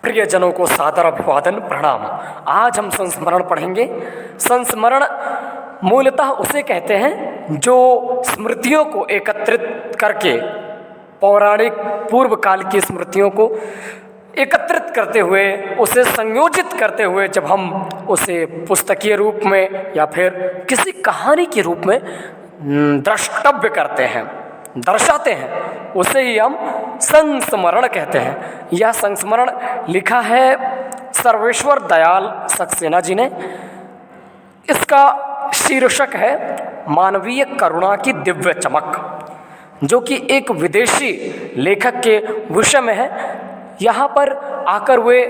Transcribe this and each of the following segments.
प्रियजनों को सादर अभिवादन प्रणाम। आज हम संस्मरण पढ़ेंगे। संस्मरण मूलतः उसे कहते हैं जो स्मृतियों को एकत्रित करके, पौराणिक पूर्व काल की स्मृतियों को एकत्रित करते हुए, उसे संयोजित करते हुए जब हम उसे पुस्तकीय रूप में या फिर किसी कहानी के रूप में द्रष्टव्य करते हैं, दर्शाते हैं, उसे ही हम संस्मरण कहते हैं। यह संस्मरण लिखा है सर्वेश्वर दयाल सक्सेना जी ने। इसका शीर्षक है मानवीय करुणा की दिव्य चमक, जो कि एक विदेशी लेखक के विषय में है। यहाँ पर आकर वे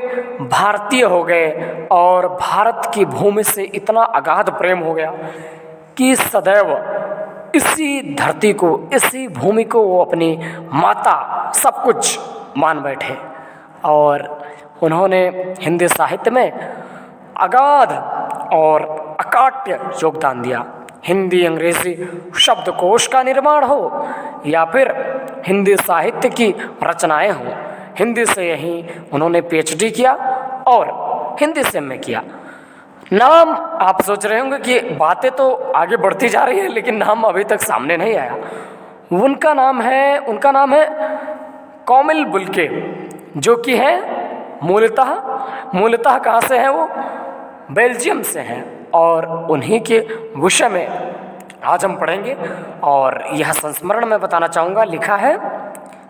भारतीय हो गए और भारत की भूमि से इतना अगाध प्रेम हो गया कि सदैव इसी धरती को, इसी भूमि को वो अपनी माता सब कुछ मान बैठे। और उन्होंने हिंदी साहित्य में अगाध और अकाट्य योगदान दिया। हिंदी अंग्रेजी शब्दकोश का निर्माण हो या फिर हिंदी साहित्य की रचनाएं हों, हिंदी से यहीं उन्होंने पीएचडी किया और हिंदी से एमए किया। नाम आप सोच रहे होंगे कि बातें तो आगे बढ़ती जा रही है लेकिन नाम अभी तक सामने नहीं आया। उनका नाम है कोमिल बुल्के, जो कि है मूलतः कहाँ से हैं वो? बेल्जियम से हैं। और उन्हीं के विषय में आज हम पढ़ेंगे। और यह संस्मरण मैं बताना चाहूँगा लिखा है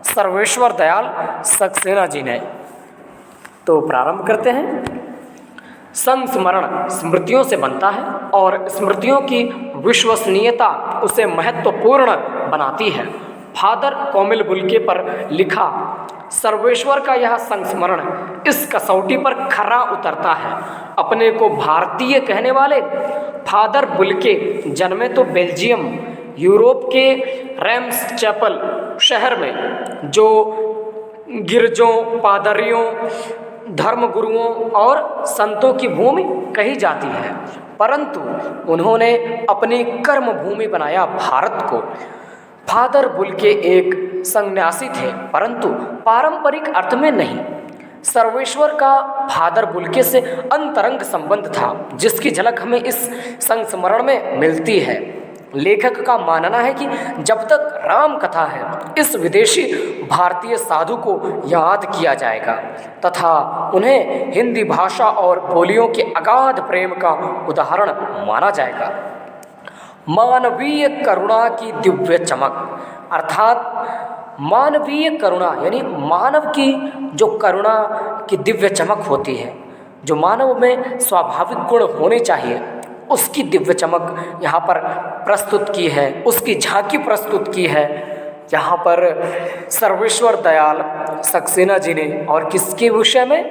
सर्वेश्वर दयाल सक्सेना जी ने। तो प्रारंभ करते हैं। संस्मरण स्मृतियों से बनता है और स्मृतियों की विश्वसनीयता उसे महत्वपूर्ण बनाती है। फादर कोमिल बुल्के पर लिखा सर्वेश्वर का यह संस्मरण इस कसौटी पर खरा उतरता है। अपने को भारतीय कहने वाले फादर बुल्के जन्मे तो बेल्जियम, यूरोप के रेम्स चैपल शहर में, जो गिरजों, पादरियों, धर्मगुरुओं और संतों की भूमि कही जाती है, परंतु उन्होंने अपनी कर्म भूमि बनाया भारत को। फादर बुल्के एक सन्यासी थे, परंतु पारंपरिक अर्थ में नहीं। सर्वेश्वर का फादर बुल्के से अंतरंग संबंध था, जिसकी झलक हमें इस संस्मरण में मिलती है। लेखक का मानना है कि जब तक राम कथा है, इस विदेशी भारतीय साधु को याद किया जाएगा तथा उन्हें हिंदी भाषा और बोलियों के अगाध प्रेम का उदाहरण माना जाएगा। मानवीय करुणा की दिव्य चमक, अर्थात मानवीय करुणा यानी मानव की जो करुणा की दिव्य चमक होती है, जो मानव में स्वाभाविक गुण होने चाहिए, उसकी दिव्य चमक यहाँ पर प्रस्तुत की है, उसकी झांकी प्रस्तुत की है यहाँ पर सर्वेश्वर दयाल सक्सेना जी ने। और किसके विषय में?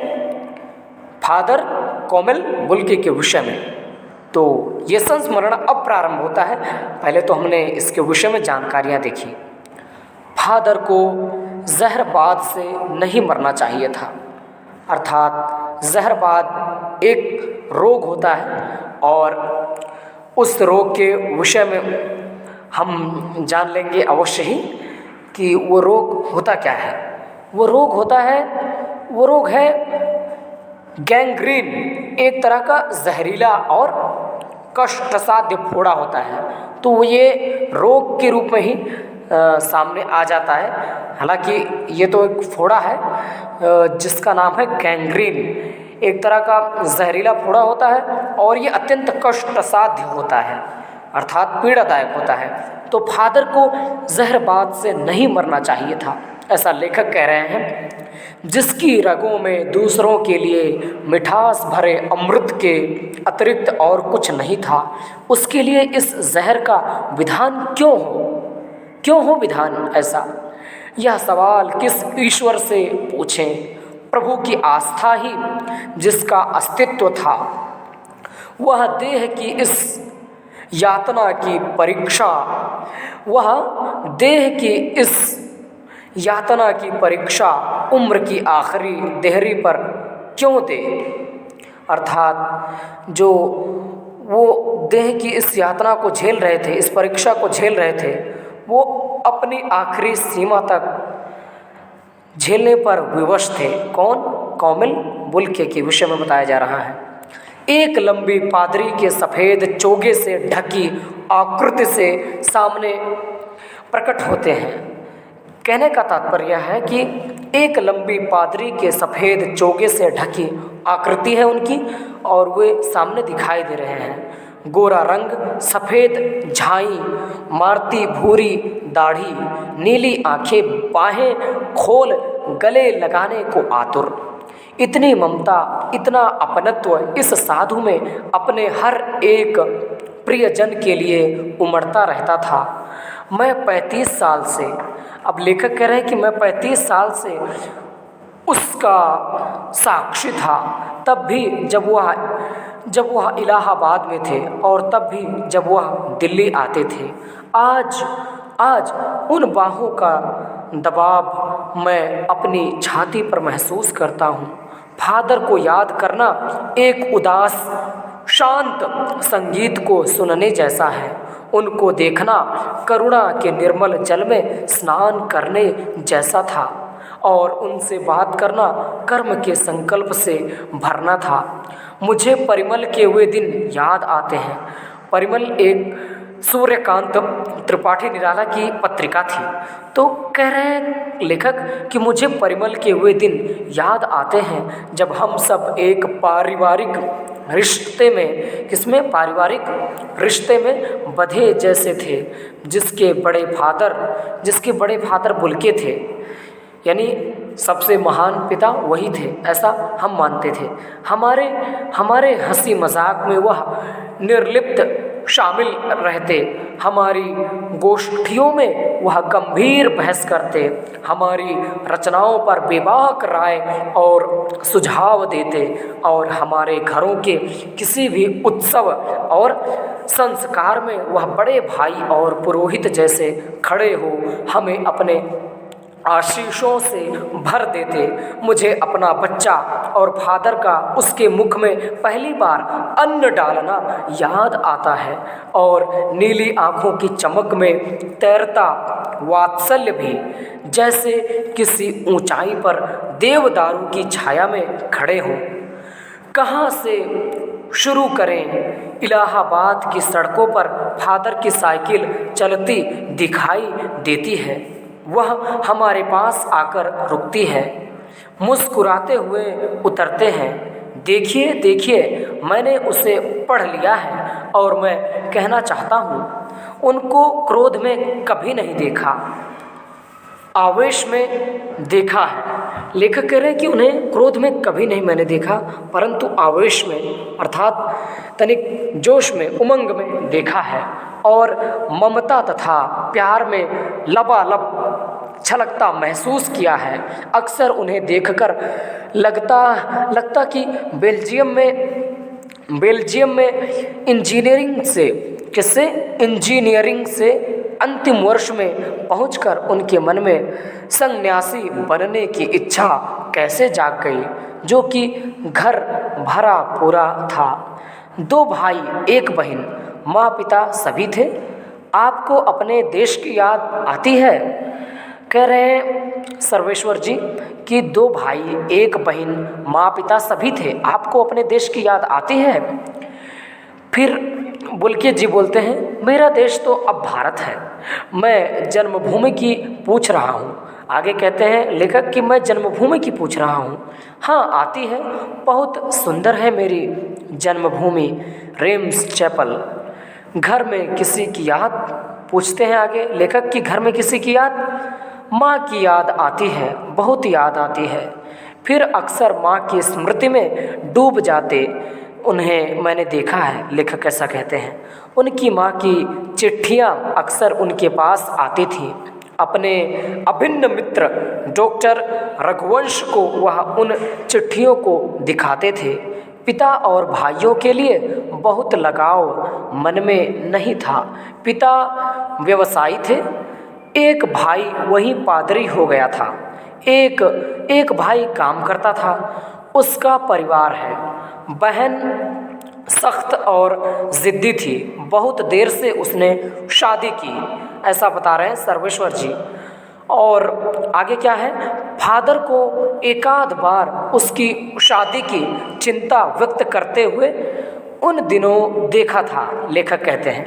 फादर कोमिल बुल्के के विषय में। तो ये संस्मरण अब प्रारंभ होता है। पहले तो हमने इसके विषय में जानकारियाँ देखी। फादर को जहरबाद से नहीं मरना चाहिए था, अर्थात जहरबाद एक रोग होता है और उस रोग के विषय में हम जान लेंगे अवश्य ही कि वो रोग होता क्या है। वो रोग है गैंग्रीन, एक तरह का जहरीला और कष्टसाध्य फोड़ा होता है। तो ये रोग के रूप में ही सामने आ जाता है। हालांकि ये तो एक फोड़ा है जिसका नाम है गैंग्रीन, एक तरह का जहरीला फोड़ा होता है और ये अत्यंत कष्टसाध्य होता है, अर्थात पीड़ादायक होता है। तो फादर को जहरबाद से नहीं मरना चाहिए था, ऐसा लेखक कह रहे हैं। जिसकी रगों में दूसरों के लिए मिठास भरे अमृत के अतिरिक्त और कुछ नहीं था, उसके लिए इस जहर का विधान क्यों हो विधान ऐसा? यह सवाल किस ईश्वर से पूछें? प्रभु की आस्था ही जिसका अस्तित्व था, वह देह की इस यातना की परीक्षा उम्र की आखिरी देहरी पर क्यों दे? अर्थात जो वो देह की इस यातना को झेल रहे थे, इस परीक्षा को झेल रहे थे, वो अपनी आखिरी सीमा तक झेलने पर विवश थे। कौमिल बुल्के के विषय में बताया जा रहा है। एक लंबी पादरी के सफ़ेद चोगे से ढकी आकृति से सामने प्रकट होते हैं। कहने का तात्पर्य है कि एक लंबी पादरी के सफ़ेद चोगे से ढकी आकृति है उनकी और वे सामने दिखाई दे रहे हैं। गोरा रंग, सफ़ेद झाई मारती भूरी दाढ़ी, नीली आंखें, बाहें खोल गले लगाने को आतुर। इतनी ममता, इतना अपनत्व इस साधु में अपने हर एक प्रियजन के लिए उमड़ता रहता था। मैं 35 साल से, अब लेखक कह रहे हैं कि मैं 35 साल से उसका साक्षी था, तब भी जब वह इलाहाबाद में थे और तब भी जब वह दिल्ली आते थे। आज उन बाहों का दबाव मैं अपनी छाती पर महसूस करता हूँ। फादर को याद करना एक उदास शांत संगीत को सुनने जैसा है। उनको देखना करुणा के निर्मल जल में स्नान करने जैसा था और उनसे बात करना कर्म के संकल्प से भरना था। मुझे परिमल के वे दिन याद आते हैं। परिमल एक सूर्यकांत त्रिपाठी निराला की पत्रिका थी। तो कह रहे हैं लेखक कि मुझे परिमल के वे दिन याद आते हैं जब हम सब एक पारिवारिक रिश्ते में, किसमें, पारिवारिक रिश्ते में बंधे जैसे थे, जिसके बड़े फादर बुल्के थे, यानी सबसे महान पिता वही थे, ऐसा हम मानते थे। हमारे हंसी मजाक में वह निर्लिप्त शामिल रहते, हमारी गोष्ठियों में वह गंभीर बहस करते, हमारी रचनाओं पर बेबाक राय और सुझाव देते और हमारे घरों के किसी भी उत्सव और संस्कार में वह बड़े भाई और पुरोहित जैसे खड़े हो हमें अपने आशीषों से भर देते। मुझे अपना बच्चा और फादर का उसके मुख में पहली बार अन्न डालना याद आता है और नीली आँखों की चमक में तैरता वात्सल्य भी, जैसे किसी ऊंचाई पर देवदारू की छाया में खड़े हों। कहाँ से शुरू करें? इलाहाबाद की सड़कों पर फादर की साइकिल चलती दिखाई देती है। वह हमारे पास आकर रुकती है, मुस्कुराते हुए उतरते हैं। देखिए देखिए, मैंने उसे पढ़ लिया है और मैं कहना चाहता हूँ। उनको क्रोध में कभी नहीं देखा, आवेश में देखा है। लेखक कह रहे हैं कि उन्हें क्रोध में कभी नहीं मैंने देखा, परंतु आवेश में अर्थात तनिक जोश में, उमंग में देखा है और ममता तथा प्यार में लबालब छलकता महसूस किया है। अक्सर उन्हें देखकर लगता कि बेल्जियम में इंजीनियरिंग से अंतिम वर्ष में पहुंचकर उनके मन में सन्यासी बनने की इच्छा कैसे जाग गई, जो कि घर भरा पूरा था। 2 भाई 1 बहन, माँ पिता सभी थे। आपको अपने देश की याद आती है? कह रहे हैं सर्वेश्वर जी कि 2 भाई 1 बहन, माँ पिता सभी थे, आपको अपने देश की याद आती है? फिर बुल्के जी बोलते हैं, मेरा देश तो अब भारत है, मैं जन्मभूमि की पूछ रहा हूँ। आगे कहते हैं लेखक कि मैं जन्मभूमि की पूछ रहा हूँ। हाँ, आती है, बहुत सुंदर है मेरी जन्मभूमि, रेम्स चैपल। घर में किसी की याद? पूछते हैं आगे लेखक कि घर में किसी की याद? माँ की याद आती है, बहुत याद आती है। फिर अक्सर माँ की स्मृति में डूब जाते उन्हें मैंने देखा है। लेखक ऐसा कहते हैं, उनकी माँ की चिट्ठियाँ अक्सर उनके पास आती थीं। अपने अभिन्न मित्र डॉक्टर रघुवंश को वह उन चिट्ठियों को दिखाते थे। पिता और भाइयों के लिए बहुत लगाव मन में नहीं था। पिता व्यवसायी थे, एक भाई वहीं पादरी हो गया था, एक भाई काम करता था, उसका परिवार है। बहन सख्त और ज़िद्दी थी, बहुत देर से उसने शादी की, ऐसा बता रहे हैं सर्वेश्वर जी। और आगे क्या है, फादर को एकाध बार उसकी शादी की चिंता व्यक्त करते हुए उन दिनों देखा था। लेखक कहते हैं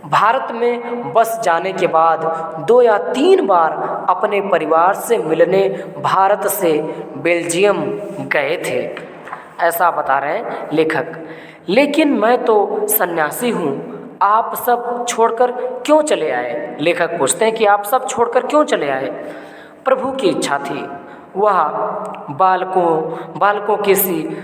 भारत में बस जाने के बाद 2 या 3 बार अपने परिवार से मिलने भारत से बेल्जियम गए थे, ऐसा बता रहे हैं लेखक। लेकिन मैं तो सन्यासी हूँ, आप सब छोड़कर क्यों चले आए? लेखक पूछते हैं कि आप सब छोड़कर क्यों चले आए? प्रभु की इच्छा थी। वह बालकों की सी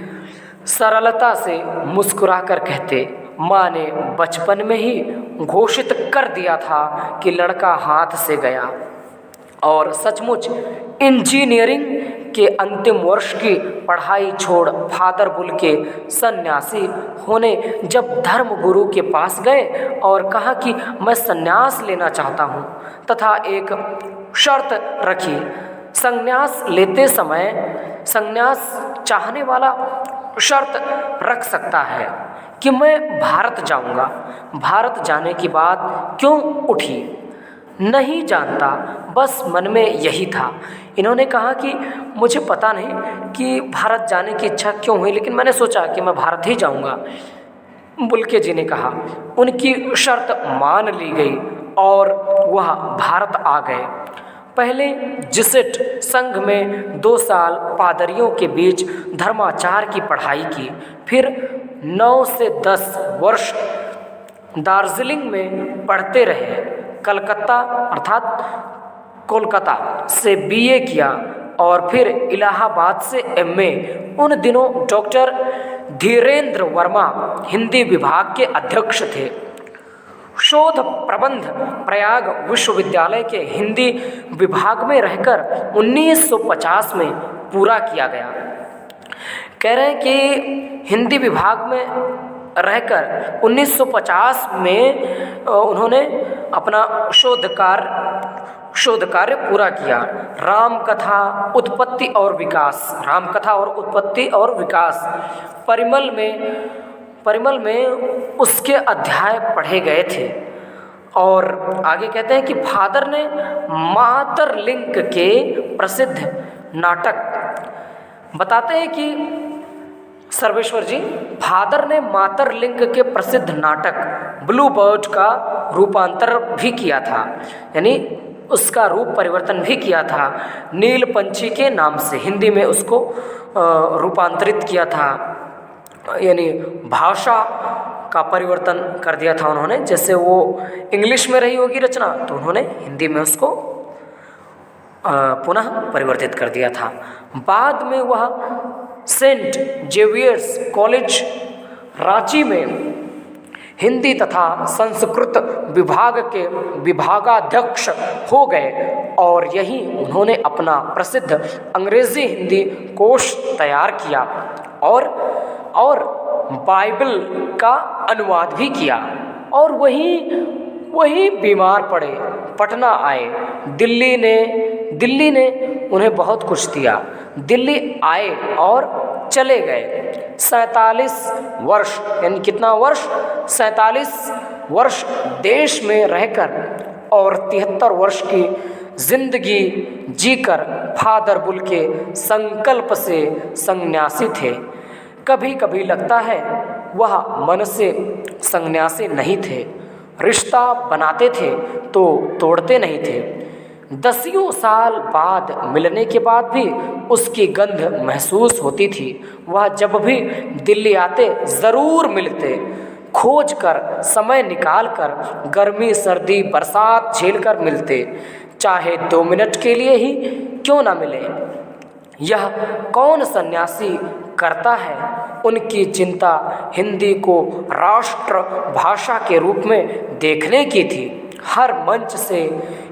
सरलता से मुस्कुराकर कहते, माँ ने बचपन में ही घोषित कर दिया था कि लड़का हाथ से गया। और सचमुच इंजीनियरिंग के अंतिम वर्ष की पढ़ाई छोड़ फादर बुल के सन्यासी होने जब धर्म गुरु के पास गए और कहा कि मैं सन्यास लेना चाहता हूँ तथा एक शर्त रखी, संन्यास लेते समय संन्यास चाहने वाला शर्त रख सकता है कि मैं भारत जाऊंगा। भारत जाने की बात क्यों उठी नहीं जानता, बस मन में यही था। इन्होंने कहा कि मुझे पता नहीं कि भारत जाने की इच्छा क्यों हुई, लेकिन मैंने सोचा कि मैं भारत ही जाऊंगा। बुल्के जी ने कहा। उनकी शर्त मान ली गई और वह भारत आ गए। पहले जिसेट संघ में 2 साल पादरियों के बीच धर्माचार की पढ़ाई की, फिर 9 से 10 वर्ष दार्जिलिंग में पढ़ते रहे। कोलकाता से बीए किया और फिर इलाहाबाद से एमए। उन दिनों डॉक्टर धीरेन्द्र वर्मा हिंदी विभाग के अध्यक्ष थे। शोध प्रबंध प्रयाग विश्वविद्यालय के हिंदी विभाग में रहकर 1950 में पूरा किया गया। कह रहे हैं कि हिंदी विभाग में रहकर 1950 में उन्होंने अपना शोध कार्य पूरा किया। रामकथा उत्पत्ति और विकास परिमल में उसके अध्याय पढ़े गए थे। और आगे कहते हैं कि फादर ने मातरलिंक के प्रसिद्ध नाटक बताते हैं कि सर्वेश्वर जी फादर ने मातरलिंक के प्रसिद्ध नाटक ब्लू बर्ड का रूपांतर भी किया था, यानी उसका रूप परिवर्तन भी किया था। नील पंछी के नाम से हिंदी में उसको रूपांतरित किया था, यानी भाषा का परिवर्तन कर दिया था उन्होंने। जैसे वो इंग्लिश में रही होगी रचना, तो उन्होंने हिंदी में उसको पुनः परिवर्तित कर दिया था। बाद में वह सेंट जेवियर्स कॉलेज रांची में हिंदी तथा संस्कृत विभाग के विभागाध्यक्ष हो गए और यहीं उन्होंने अपना प्रसिद्ध अंग्रेजी हिंदी कोश तैयार किया और बाइबल का अनुवाद भी किया। और वही बीमार पड़े, पटना आए। दिल्ली ने उन्हें बहुत कुछ दिया। दिल्ली आए और चले गए। 47 वर्ष, यानी कितना वर्ष? 47 वर्ष देश में रहकर और 73 वर्ष की जिंदगी जीकर फादर बुल के संकल्प से सन्यासी थे। कभी कभी लगता है वह मन से सन्यासी नहीं थे, रिश्ता बनाते थे तो तोड़ते नहीं थे। 10 साल बाद मिलने के बाद भी उसकी गंध महसूस होती थी। वह जब भी दिल्ली आते ज़रूर मिलते, खोज कर समय निकाल कर गर्मी सर्दी बरसात झेल कर मिलते, चाहे 2 मिनट के लिए ही क्यों ना मिले। यह कौन सन्यासी करता है? उनकी चिंता हिंदी को राष्ट्र भाषा के रूप में देखने की थी। हर मंच से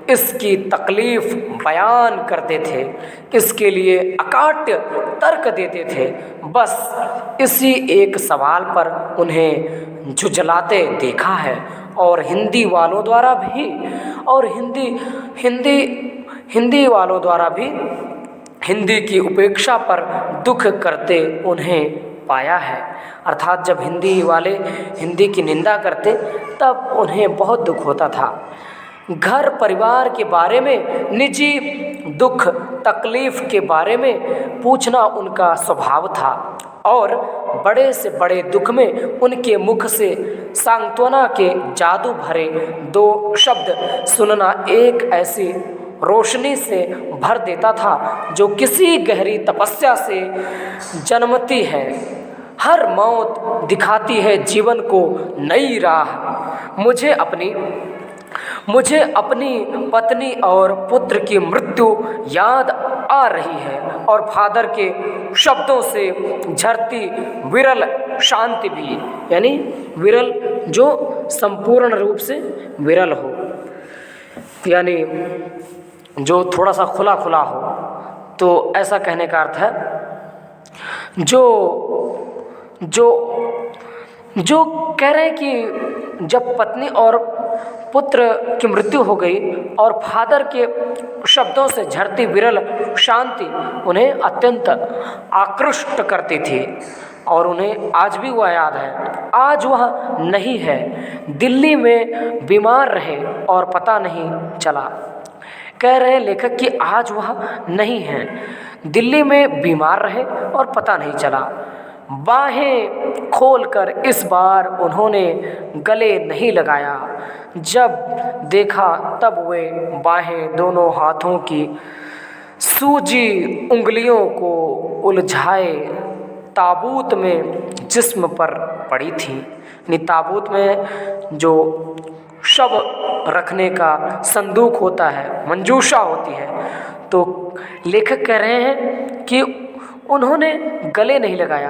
इसकी तकलीफ बयान करते थे, इसके लिए अकाट्य तर्क देते थे। बस इसी एक सवाल पर उन्हें झुंझलाते देखा है और हिंदी वालों द्वारा भी हिंदी की उपेक्षा पर दुख करते उन्हें पाया है। अर्थात जब हिंदी वाले हिंदी की निंदा करते तब उन्हें बहुत दुख होता था। घर परिवार के बारे में, निजी दुख तकलीफ के बारे में पूछना उनका स्वभाव था और बड़े से बड़े दुख में उनके मुख से सांत्वना के जादू भरे दो शब्द सुनना एक ऐसी रोशनी से भर देता था जो किसी गहरी तपस्या से जन्मती है। हर मौत दिखाती है जीवन को नई राह। मुझे अपनी पत्नी और पुत्र की मृत्यु याद आ रही है और फादर के शब्दों से झरती विरल शांति भी, यानी विरल जो संपूर्ण रूप से विरल हो, यानी जो थोड़ा सा खुला खुला हो, तो ऐसा कहने का अर्थ है जो कह रहे हैं कि जब पत्नी और पुत्र की मृत्यु हो गई और फादर के शब्दों से झरती विरल शांति उन्हें अत्यंत आकृष्ट करती थी और उन्हें आज भी वह याद है। आज वह नहीं है, दिल्ली में बीमार रहे और पता नहीं चला। कह रहे लेखक कि आज वह नहीं है, दिल्ली में बीमार रहे और पता नहीं चला। बाहें खोलकर इस बार उन्होंने गले नहीं लगाया। जब देखा तब वे बाहें दोनों हाथों की सूजी उंगलियों को उलझाए ताबूत में जिस्म पर पड़ी थी। ताबूत में जो शव रखने का संदूक होता है, मंजूषा होती है, तो लेखक कह रहे हैं कि उन्होंने गले नहीं लगाया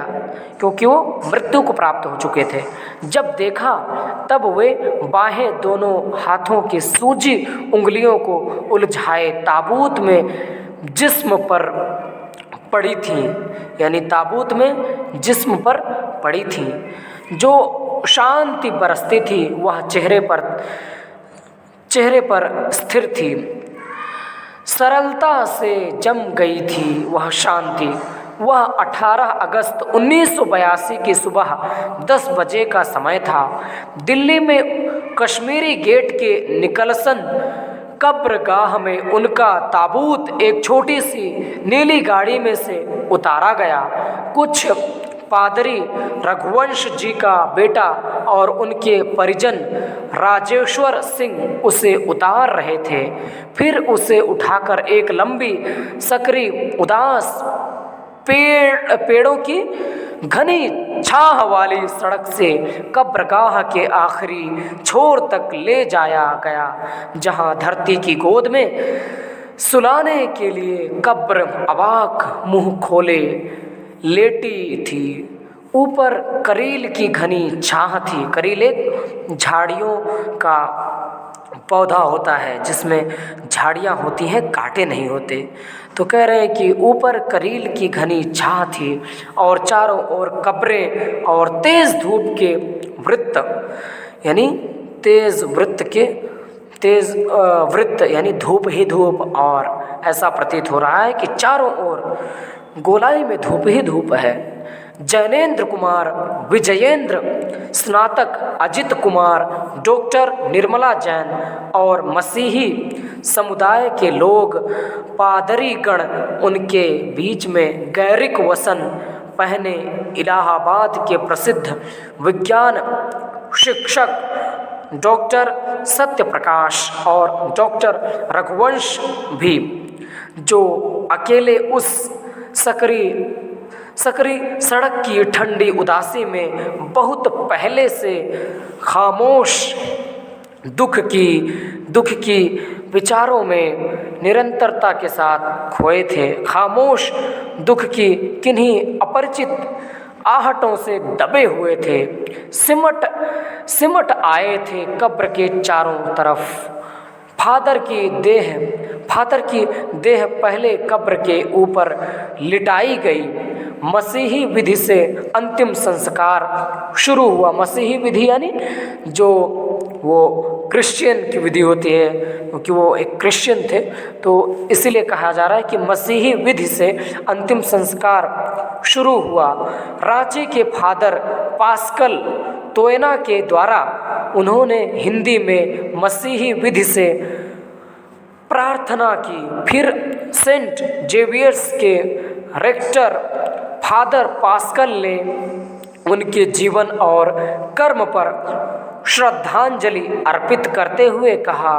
क्योंकि वो मृत्यु को प्राप्त हो चुके थे। जब देखा तब वे बाहें दोनों हाथों की सूजी उंगलियों को उलझाए ताबूत में जिस्म पर पड़ी थी, यानी ताबूत में जिस्म पर पड़ी थी। जो शांति बरसती थी वह चेहरे पर स्थिर थी, सरलता से जम गई थी वह शांति। वह 18 अगस्त 1982 की सुबह 10 बजे का समय था। दिल्ली में कश्मीरी गेट के निकलसन कब्रगाह में उनका ताबूत एक छोटी सी नीली गाड़ी में से उतारा गया। कुछ पादरी रघुवंश जी का बेटा और उनके परिजन राजेश्वर सिंह उसे उतार रहे थे। फिर उसे उठाकर एक लंबी सकरी उदास पेड़ों की घनी छाह वाली सड़क से कब्रगाह के आखिरी छोर तक ले जाया गया, जहां धरती की गोद में सुलाने के लिए कब्र अवाक मुंह खोले लेटी थी। ऊपर करील की घनी छाह थी। करील एक झाड़ियों का पौधा होता है जिसमें झाड़ियाँ होती हैं, कांटे नहीं होते। तो कह रहे हैं कि ऊपर करील की घनी छाह थी और चारों ओर कब्रें और तेज धूप के वृत्त, यानी तेज वृत्त यानी धूप ही धूप, और ऐसा प्रतीत हो रहा है कि चारों ओर गोलाई में धूप ही धूप है। जैनेन्द्र कुमार, विजयेंद्र, स्नातक अजित कुमार, डॉक्टर निर्मला जैन और मसीही समुदाय के लोग, पादरीगण उनके बीच में गैरिक वसन पहने इलाहाबाद के प्रसिद्ध विज्ञान शिक्षक डॉक्टर सत्यप्रकाश और डॉक्टर रघुवंश भी, जो अकेले उस सकरी सड़क की ठंडी उदासी में बहुत पहले से खामोश दुख की विचारों में निरंतरता के साथ खोए थे। खामोश दुख की किन्हीं अपरिचित आहटों से दबे हुए थे, सिमट आए थे कब्र के चारों तरफ। फादर की देह पहले कब्र के ऊपर लिटाई गई। मसीही विधि से अंतिम संस्कार शुरू हुआ। मसीही विधि यानी जो वो क्रिश्चियन की विधि होती है, क्योंकि वो एक क्रिश्चियन थे, तो इसीलिए कहा जा रहा है कि मसीही विधि से अंतिम संस्कार शुरू हुआ। रांची के फादर पास्कल तोयना के द्वारा उन्होंने हिंदी में मसीही विधि से प्रार्थना की। फिर सेंट जेवियर्स के रेक्टर फादर पास्कल ने उनके जीवन और कर्म पर श्रद्धांजलि अर्पित करते हुए कहा,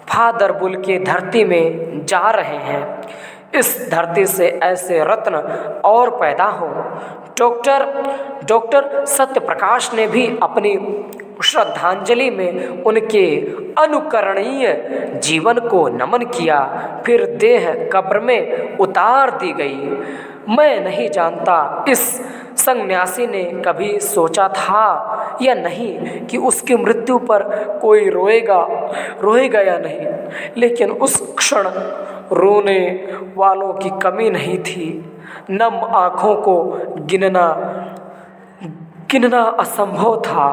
फादर बुल के धरती में जा रहे हैं, इस धरती से ऐसे रत्न और पैदा हो। डॉक्टर सत्यप्रकाश ने भी अपनी श्रद्धांजलि में उनके अनुकरणीय जीवन को नमन किया। फिर देह कब्र में उतार दी गई। मैं नहीं जानता इस सन्यासी ने कभी सोचा था या नहीं कि उसकी मृत्यु पर कोई रोएगा या नहीं, लेकिन उस क्षण रोने वालों की कमी नहीं थी। नम आँखों को गिनना असंभव था,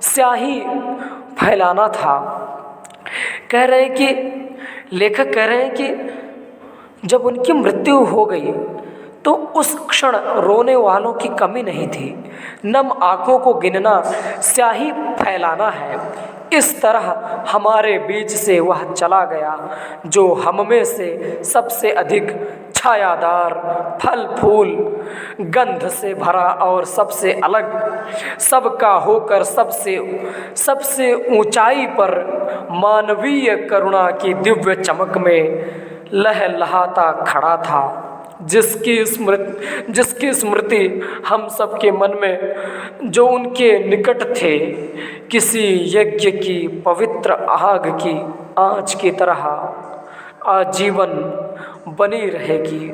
स्याही फैलाना था। लेखक कह रहे हैं कि जब उनकी मृत्यु हो गई तो उस क्षण रोने वालों की कमी नहीं थी। नम आँखों को गिनना स्याही फैलाना है। इस तरह हमारे बीच से वह चला गया जो हम में से सबसे अधिक छायादार, फल फूल, गंध से भरा और सबसे अलग, सबका होकर सबसे ऊंचाई पर मानवीय करुणा की दिव्य चमक में लहलहाता खड़ा था, जिसकी स्मृति हम सबके मन में जो उनके निकट थे, किसी यज्ञ की पवित्र आग की आँच की तरह आजीवन बनी रहेगी।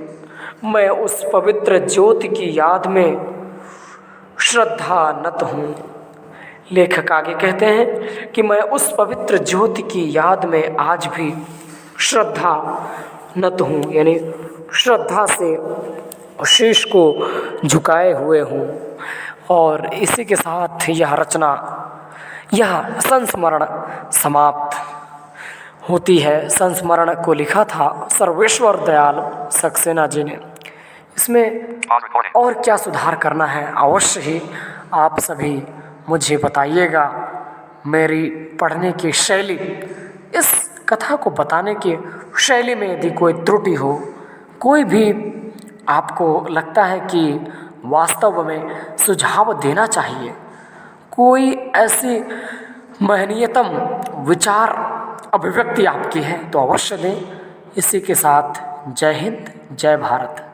मैं उस पवित्र ज्योति की याद में श्रद्धानत हूँ। लेखक आगे कहते हैं कि मैं उस पवित्र ज्योति की याद में आज भी श्रद्धानत हूँ, यानी श्रद्धा से शीश को झुकाए हुए हूँ। और इसी के साथ यह संस्मरण समाप्त होती है। संस्मरण को लिखा था सर्वेश्वर दयाल सक्सेना जी ने। इसमें और क्या सुधार करना है अवश्य ही आप सभी मुझे बताइएगा। मेरी पढ़ने की शैली, इस कथा को बताने की शैली में यदि कोई त्रुटि हो, कोई भी आपको लगता है कि वास्तव में सुझाव देना चाहिए, कोई ऐसी महनीयतम विचार अभिव्यक्ति आपकी है तो अवश्य दें। इसी के साथ जय हिंद, जय भारत।